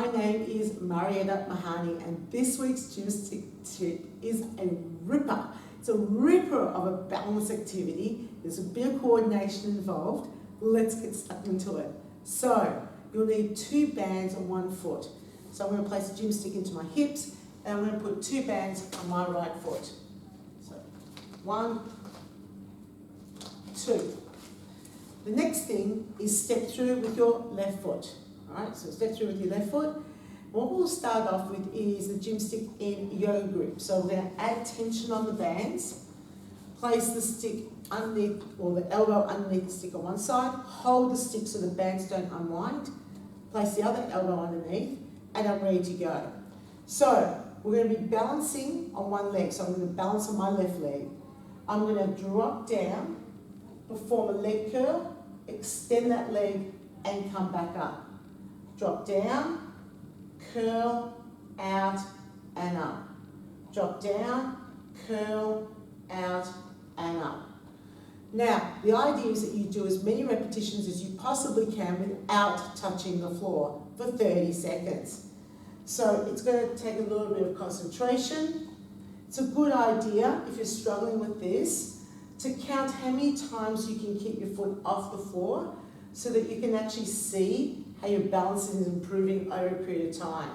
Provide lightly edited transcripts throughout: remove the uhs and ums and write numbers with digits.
My name is Marietta Mehanni, and this week's Gymstick tip is a ripper. It's a ripper of a balance activity. There's a bit of coordination involved. Let's get stuck into it. So, you'll need 2 bands on 1 foot. So I'm going to place the gym stick into my hips, and I'm going to put 2 bands on my right foot. So, 1, 2. The next thing is step through with your left foot. Alright, so step through with your left foot. What we'll start off with is the Gymstick in yoga grip. So we're going to add tension on the bands, place the stick underneath, or the elbow underneath the stick on one side, hold the stick so the bands don't unwind, place the other elbow underneath, and I'm ready to go. So we're going to be balancing on one leg. So I'm going to balance on my left leg. I'm going to drop down, perform a leg curl, extend that leg, and come back up. Drop down, curl, out, and up. Drop down, curl, out, and up. Now, the idea is that you do as many repetitions as you possibly can without touching the floor for 30 seconds. So it's going to take a little bit of concentration. It's a good idea, if you're struggling with this, to count how many times you can keep your foot off the floor so that you can actually see how your balance is improving over a period of time.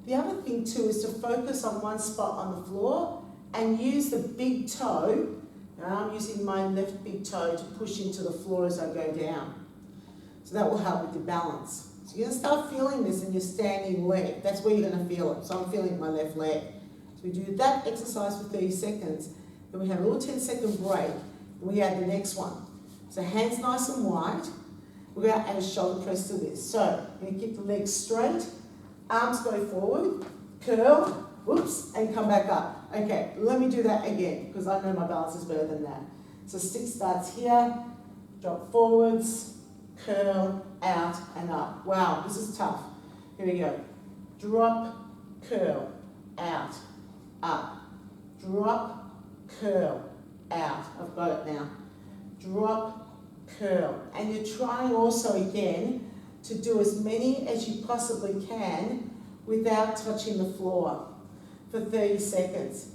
The other thing too is to focus on one spot on the floor and use the big toe. Now I'm using my left big toe to push into the floor as I go down. So that will help with your balance. So you're going to start feeling this in your standing leg. That's where you're going to feel it. So I'm feeling my left leg. So we do that exercise for 30 seconds. Then we have a little 10-second break. And we add the next one. So hands nice and wide. We're going to add a shoulder press to this. So, we're going to keep the legs straight, arms go forward, curl, whoops, and come back up. Okay, let me do that again, because I know my balance is better than that. So stick starts here, drop forwards, curl, out, and up. Wow, this is tough. Here we go. Drop, curl, out, up. Drop, curl, out. I've got it now. Drop, curl, and you're trying also again to do as many as you possibly can without touching the floor for 30 seconds.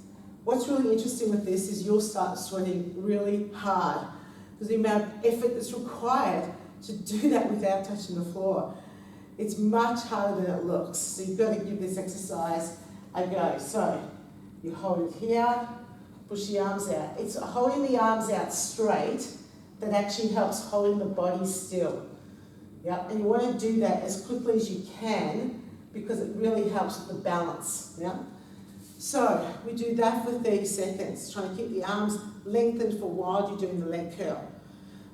What's really interesting with this is you'll start sweating really hard because the amount of effort that's required to do that without touching the floor. It's much harder than it looks, so you've got to give this exercise a go. So you hold it here, push the arms out. It's holding the arms out straight that actually helps holding the body still. Yeah, and you want to do that as quickly as you can because it really helps with the balance. Yeah. So we do that for 30 seconds, trying to keep the arms lengthened for while you're doing the leg curl.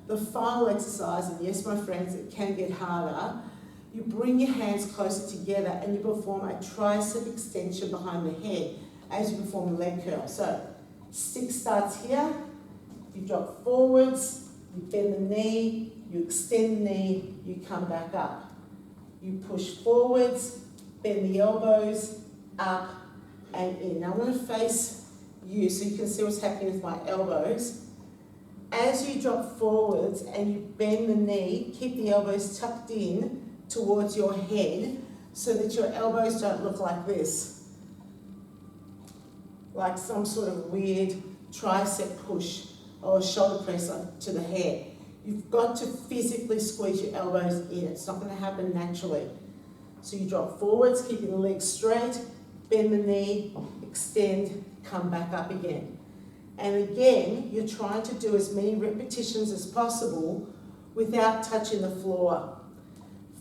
The final exercise, and yes, my friends, it can get harder. You bring your hands closer together and you perform a tricep extension behind the head as you perform the leg curl. So stick starts here. You drop forwards. You bend the knee, you extend the knee, you come back up. You push forwards, bend the elbows, up and in. Now I'm going to face you so you can see what's happening with my elbows. As you drop forwards and you bend the knee, keep the elbows tucked in towards your head so that your elbows don't look like this. Like some sort of weird tricep push or a shoulder press to the head. You've got to physically squeeze your elbows in. It's not going to happen naturally. So you drop forwards, keeping the legs straight, bend the knee, extend, come back up again. And again, you're trying to do as many repetitions as possible without touching the floor.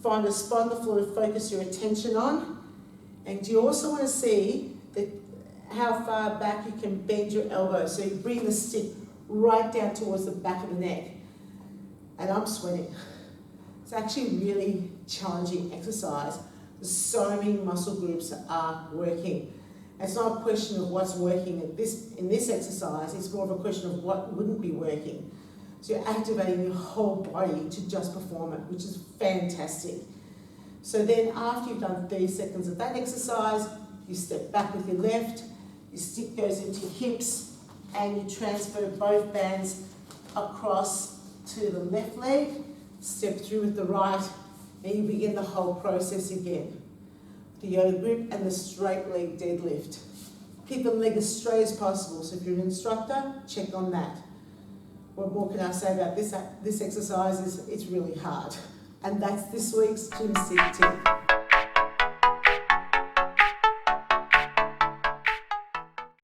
Find a spot on the floor to focus your attention on. And you also want to see that how far back you can bend your elbows. So you bring the stick right down towards the back of the neck. And I'm sweating. It's actually a really challenging exercise. So many muscle groups are working. It's not a question of what's working in this exercise, it's more of a question of what wouldn't be working. So you're activating your whole body to just perform it, which is fantastic. So then after you've done 30 seconds of that exercise, you step back with your left, your stick goes into your hips, and you transfer both bands across to the left leg, step through with the right, and you begin the whole process again. the yoga grip, and the straight leg deadlift. Keep the leg as straight as possible. So if you're an instructor, check on that. What more can I say about this exercise? It's really hard. And that's this week's Gymstick tip.